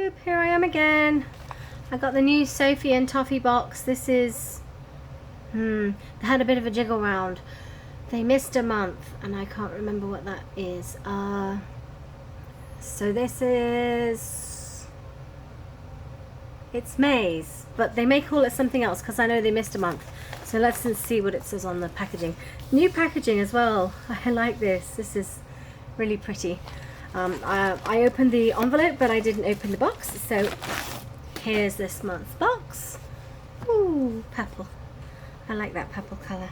Boop, here I am again. I got the new Sophie and Toffee box. This is, they had a bit of a jiggle round. They missed a month, and I can't remember what that is. So this is, it's maize, but they may call it something else because I know they missed a month. So let's see what it says on the packaging. New packaging as well. I like this. This is really pretty. I opened the envelope, but I didn't open the box. So here's this month's box. Ooh, purple. I like that purple color.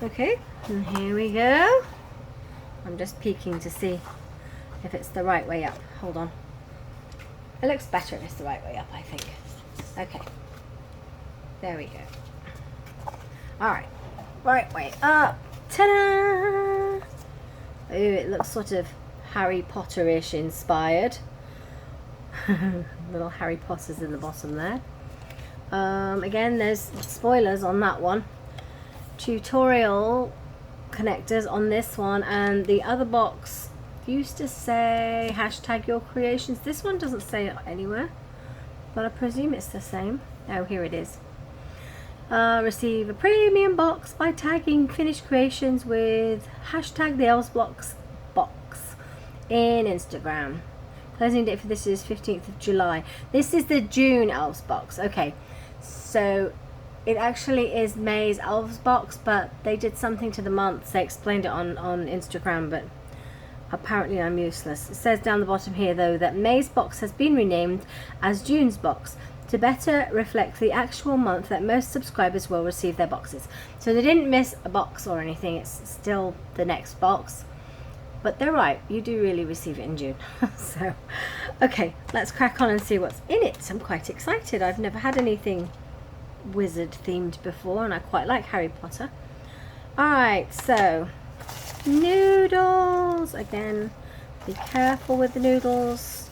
Okay, and here we go. I'm just peeking to see if it's the right way up. Hold on. It looks better if it's the right way up, I think. Okay. There we go. Alright. Right way up. Ta-da! Ooh, it looks sort of Harry Potter-ish inspired. Little Harry Potters in the bottom there. Again, there's spoilers on that one. Tutorial connectors on this one, and the other box used to say hashtag your creations. This one doesn't say it anywhere, but I presume it's the same. Oh, here it is. Receive a premium box by tagging finished creations with hashtag the Elves box in Instagram. Closing date for this is 15th of July. This is the June Elves box. Okay, so it actually is May's Elves box, but they did something to the months. They explained it on Instagram, but apparently I'm useless. It says down the bottom here, though, that May's box has been renamed as June's box to better reflect the actual month that most subscribers will receive their boxes. So they didn't miss a box or anything. It's still the next box. But they're right, you do really receive it in June. So, okay, let's crack on and see what's in it. I'm quite excited. I've never had anything wizard themed before, and I quite like Harry Potter. Alright, so noodles. Again, be careful with the noodles.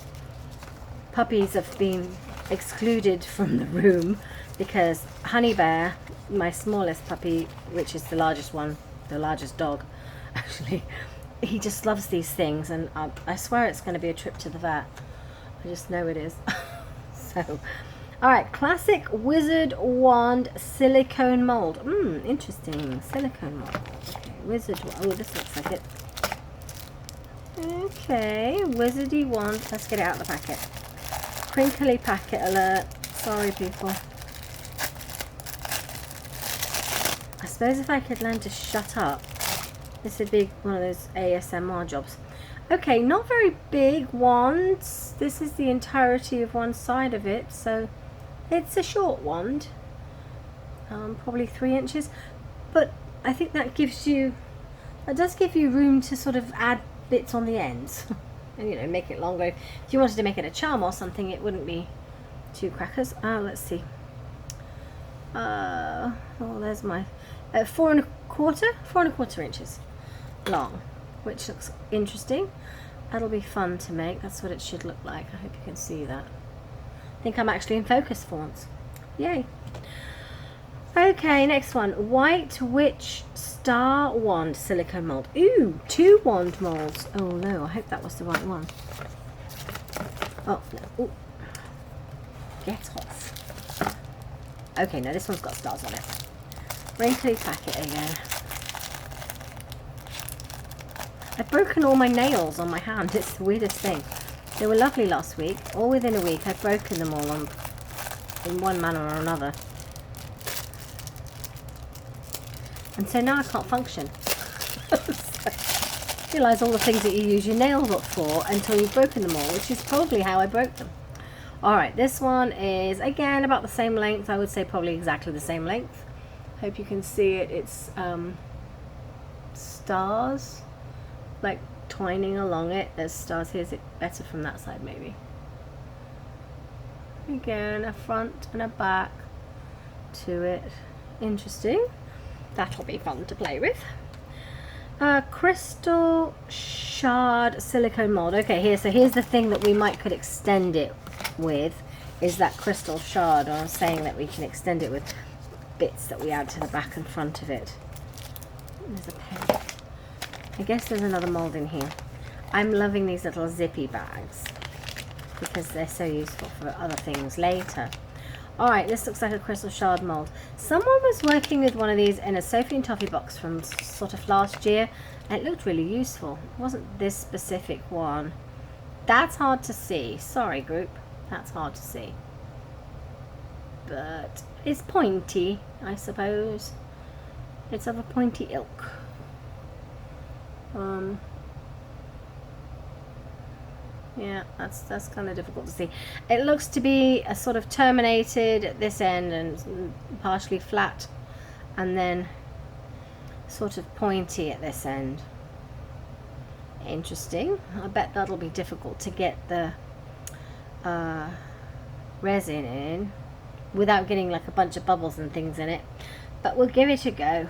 Puppies have been excluded from the room because Honey Bear, my smallest puppy, which is the largest one, the largest dog actually, he just loves these things, and I swear it's going to be a trip to the vet. I just know it is. So, alright, classic wizard wand silicone mold. Interesting. Silicone mold. Okay, wizard wand. Oh, this looks like it. Okay, wizardy wand. Let's get it out of the packet. Crinkly packet alert. Sorry, people. I suppose if I could learn to shut up, this would be one of those ASMR jobs. Okay, not very big wands. This is the entirety of one side of it, so it's a short wand. Probably 3 inches. But I think that gives you, that does give you room to sort of add bits on the ends. And, you know, make it longer. If you wanted to make it a charm or something, it wouldn't be too crackers. Let's see. Oh, there's my 4 1/4 inches long, which looks interesting. That'll be fun to make. That's what it should look like. I hope you can see that. I think I'm actually in focus for once. Yay. Okay, next one. White Witch Star Wand silicone mold. Ooh, 2 wand molds. Oh no, I hope that was the right one. Oh no. Ooh. Get off. Okay, no, this one's got stars on it. Wrinkly packet again. I've broken all my nails on my hand. It's the weirdest thing. They were lovely last week. All within a week, I've broken them all in one manner or another. And so now I can't function. So, realise all the things that you use your nail book for until you've broken them all, which is probably how I broke them. Alright, this one is, again, about the same length. I would say probably exactly the same length. Hope you can see it. It's stars, like twining along it. There's stars. Here's it better from that side, maybe. Again, a front and a back to it. Interesting. That'll be fun to play with. Crystal shard silicone mold. Okay, here's the thing that we could extend it with, is that crystal shard. I was saying that we can extend it with bits that we add to the back and front of it. There's a pen. I guess there's another mold in here. I'm loving these little zippy bags. because they're so useful for other things later. Alright, this looks like a crystal shard mold. Someone was working with one of these in a Sophie and Toffee box from sort of last year, and it looked really useful. It wasn't this specific one. That's hard to see. Sorry, group. That's hard to see. But it's pointy, I suppose. It's of a pointy ilk. Yeah, that's kind of difficult to see. It looks to be a sort of terminated at this end and partially flat, and then sort of pointy at this end. Interesting. I bet that'll be difficult to get the resin in without getting like a bunch of bubbles and things in it, but we'll give it a go.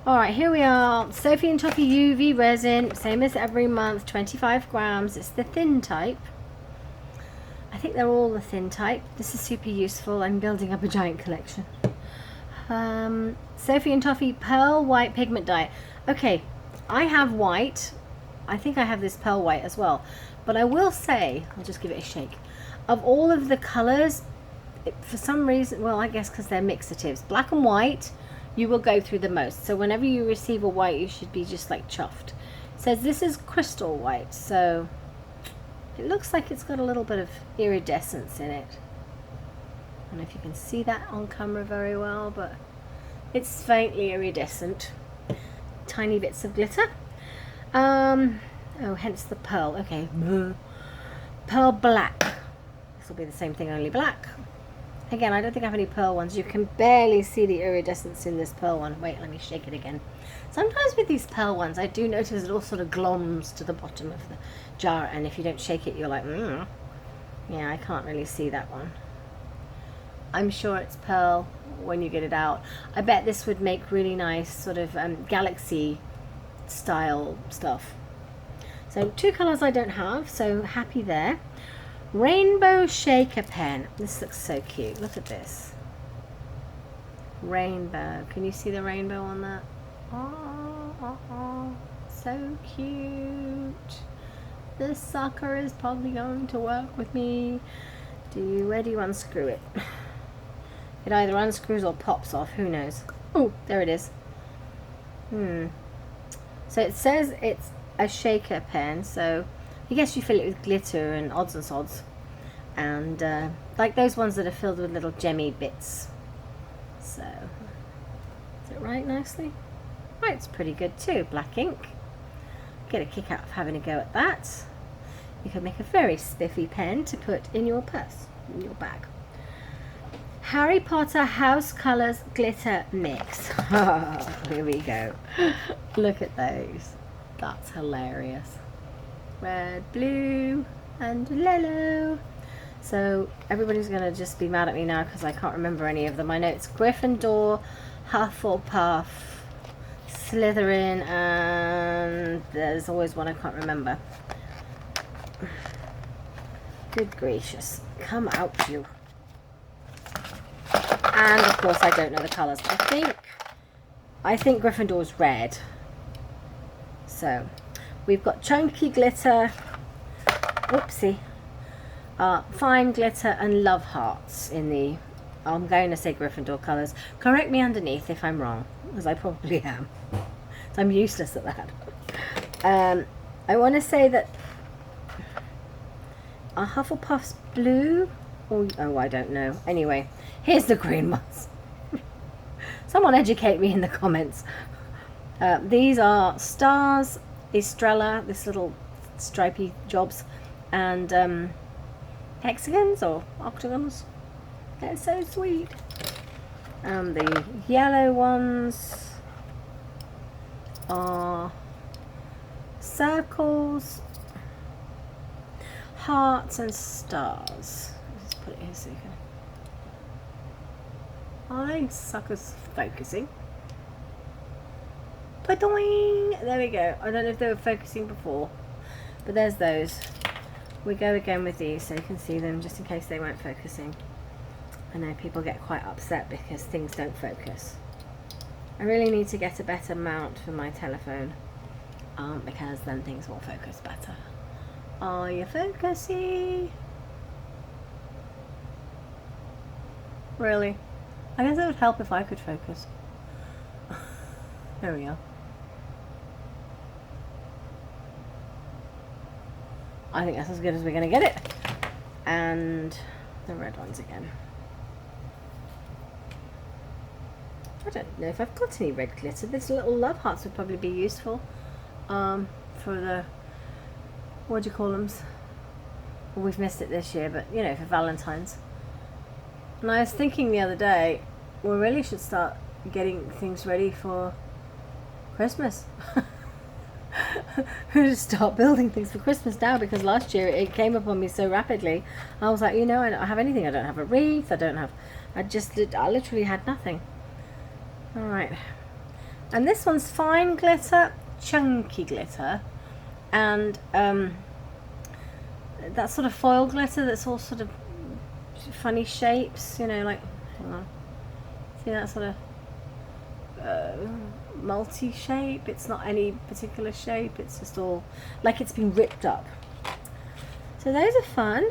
Alright, here we are. Sophie and Toffee UV resin, same as every month, 25 grams. It's the thin type. I think they're all the thin type. This is super useful. I'm building up a giant collection. Sophie and Toffee Pearl White Pigment Dye. Okay, I have white. I think I have this pearl white as well. But I will say, I'll just give it a shake. Of all of the colours, for some reason, well, I guess because they're mixatives, black and white, you will go through the most. So whenever you receive a white, you should be just like chuffed. It says this is crystal white, so it looks like it's got a little bit of iridescence in it. I don't know if you can see that on camera very well, but it's faintly iridescent. Tiny bits of glitter. Oh, hence the pearl. Okay. Pearl black. This will be the same thing, only black. Again, I don't think I have any pearl ones. You can barely see the iridescence in this pearl one. Wait, let me shake it again. Sometimes with these pearl ones, I do notice it all sort of gloms to the bottom of the jar, and if you don't shake it, you're like, yeah, I can't really see that one. I'm sure it's pearl when you get it out. I bet this would make really nice sort of galaxy style stuff. So 2 colours I don't have, so happy there. Rainbow shaker pen. This looks so cute. Look at this. Rainbow. Can you see the rainbow on that? Oh, so cute. This sucker is probably going to work with me. Where do you unscrew it? It either unscrews or pops off. Who knows? Oh, there it is. So it says it's a shaker pen, so I guess you fill it with glitter and odds and sods, and like those ones that are filled with little gemmy bits. So is it right nicely? Right, it's pretty good too. Black ink. Get a kick out of having a go at that. You can make a very spiffy pen to put in your purse, in your bag. Harry Potter House Colours Glitter Mix. Here we go. Look at those. That's hilarious. Red, blue, and yellow. So everybody's going to just be mad at me now because I can't remember any of them. I know it's Gryffindor, Hufflepuff, Slytherin, and there's always one I can't remember. Good gracious. Come out, you. And of course I don't know the colours. I think Gryffindor's red. So we've got chunky glitter, whoopsie, fine glitter and love hearts in the, I'm going to say Gryffindor colours. Correct me underneath if I'm wrong, because I probably am. So I'm useless at that. I want to say that are Hufflepuff's blue? Oh, I don't know. Anyway, here's the green ones. Someone educate me in the comments. These are stars, estrella, this little stripy jobs, and hexagons or octagons. They're so sweet. The yellow ones are circles, hearts, and stars. Let's put it here so you can. Hi, suckers, focusing. Ba-doing! There we go. I don't know if they were focusing before, but there's those. We go again with these so you can see them just in case they weren't focusing. I know people get quite upset because things don't focus. I really need to get a better mount for my telephone because then things will focus better. Are you focusing? Really? I guess it would help if I could focus. There we are. I think that's as good as we're going to get it. And the red ones again. I don't know if I've got any red glitter. These little love hearts would probably be useful for the, what do you call them? Well, we've missed it this year, but you know, for Valentine's. And I was thinking the other day, we really should start getting things ready for Christmas. We should start building things for Christmas now, because last year it came upon me so rapidly. I was like, you know, I don't have anything. I don't have a wreath. I literally had nothing. All right. And this one's fine glitter, chunky glitter, and that sort of foil glitter that's all sort of funny shapes, you know, like, hang on. See that sort of multi-shape? It's not any particular shape, it's just all like it's been ripped up. So those are fun.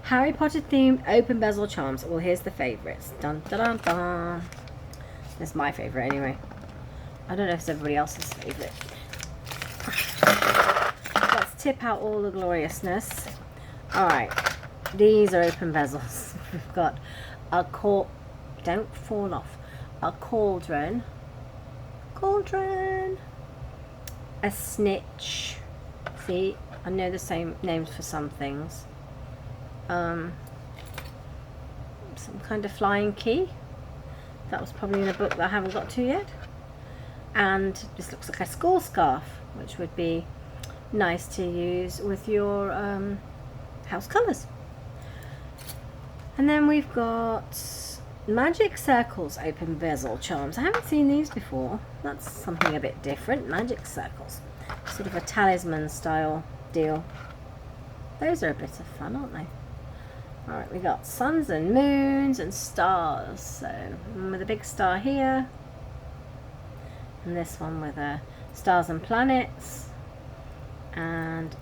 Harry Potter themed open bezel charms. Well, here's the favorites. Dun dun dun dun. That's my favorite anyway. I don't know if it's everybody else's favorite. Let's tip out all the gloriousness. Alright, these are open bezels. We've got a don't fall off, a cauldron, a snitch, see, I know the same names for some things, some kind of flying key, that was probably in a book that I haven't got to yet, and this looks like a school scarf, which would be nice to use with your house colours. And then we've got magic circles open bezel charms. I haven't seen these before. That's something a bit different. Magic circles, sort of a talisman style deal. Those are a bit of fun, aren't they? Alright, we got suns and moons and stars. So with a big star here, and this one with stars and planets, and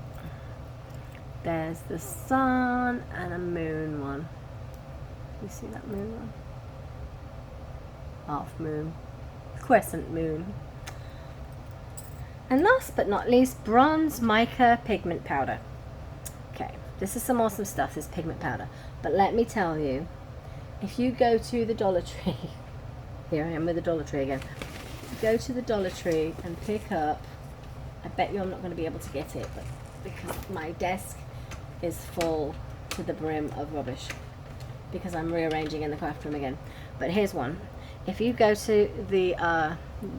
there's the sun and a moon one. You see that moon one? Half moon, crescent moon. And last but not least, bronze mica pigment powder. Okay, this is some awesome stuff, this pigment powder. But let me tell you, if you go to the Dollar Tree, here I am with the Dollar Tree again. Go to the Dollar Tree and pick up, I bet you I'm not going to be able to get it, but because my desk is full to the brim of rubbish, because I'm rearranging in the craft room again. But here's one. If you go to the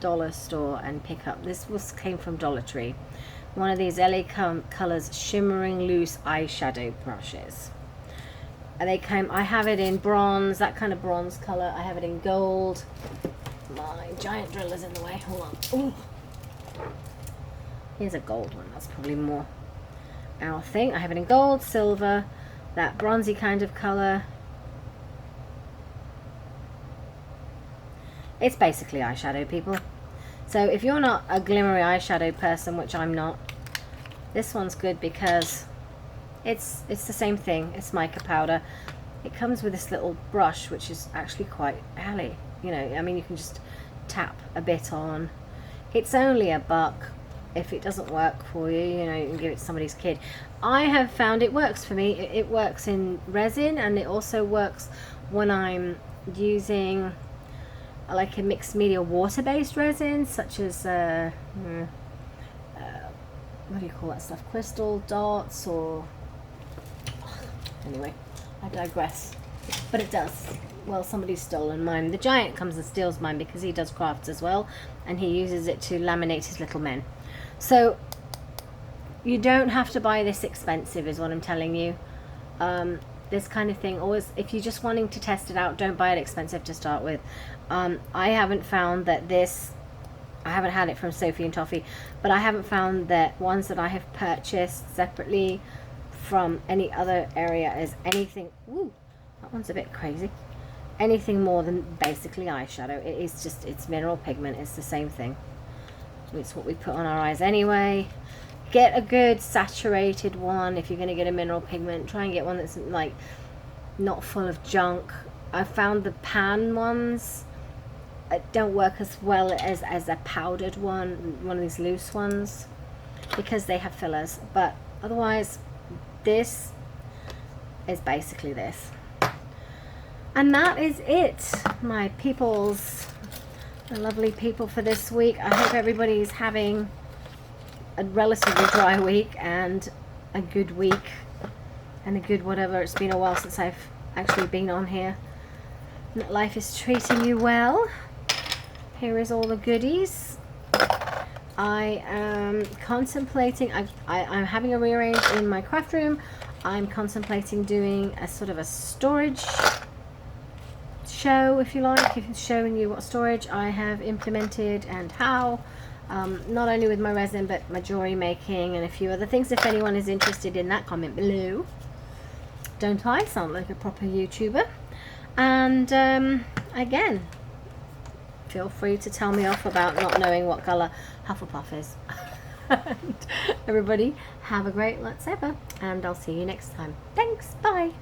dollar store and pick up, came from Dollar Tree, one of these LA Colors shimmering loose eyeshadow brushes. And I have it in bronze, that kind of bronze color. I have it in gold. My giant drill is in the way. Hold on. Ooh. Here's a gold one. That's probably more our thing. I have it in gold, silver, that bronzy kind of color. It's basically eyeshadow, people. So if you're not a glimmery eyeshadow person, which I'm not, this one's good because it's the same thing. It's mica powder. It comes with this little brush, which is actually quite handy. You know, I mean, you can just tap a bit on. It's only $1. If it doesn't work for you, you know, you can give it to somebody's kid. I have found it works for me. It works in resin, and it also works when I'm using like a mixed media water-based resin, such as what do you call that stuff? Crystal dots, or anyway, I digress. But it does. Well, somebody's stolen mine. The giant comes and steals mine because he does crafts as well, and he uses it to laminate his little men. So you don't have to buy this expensive, is what I'm telling you. This kind of thing, always, if you're just wanting to test it out, don't buy it expensive to start with. I haven't found that I haven't had it from Sophie and Toffee, but I haven't found that ones that I have purchased separately from any other area is anything, woo, that one's a bit crazy, anything more than basically eyeshadow. It is just, it's mineral pigment, it's the same thing. It's what we put on our eyes anyway. get a good saturated one. If you're going to get a mineral pigment, try and get one that's like not full of junk. I found the pan ones don't work as well as a powdered one of these loose ones, because they have fillers. But otherwise, this is basically this. And that is it, my peoples, the lovely people, for this week. I hope everybody's having a relatively dry week and a good week and a good whatever. It's been a while since I've actually been on here. Life is treating you well. Here is all the goodies. I am contemplating, I'm having a rearrange in my craft room. I'm contemplating doing a sort of a storage show, if you like, if it's showing you what storage I have implemented and how, not only with my resin but my jewelry making and a few other things. If anyone is interested in that, comment below. Don't I sound like a proper YouTuber? And again, feel free to tell me off about not knowing what colour Hufflepuff is. And everybody have a great lightsaber, and I'll see you next time. Thanks, bye.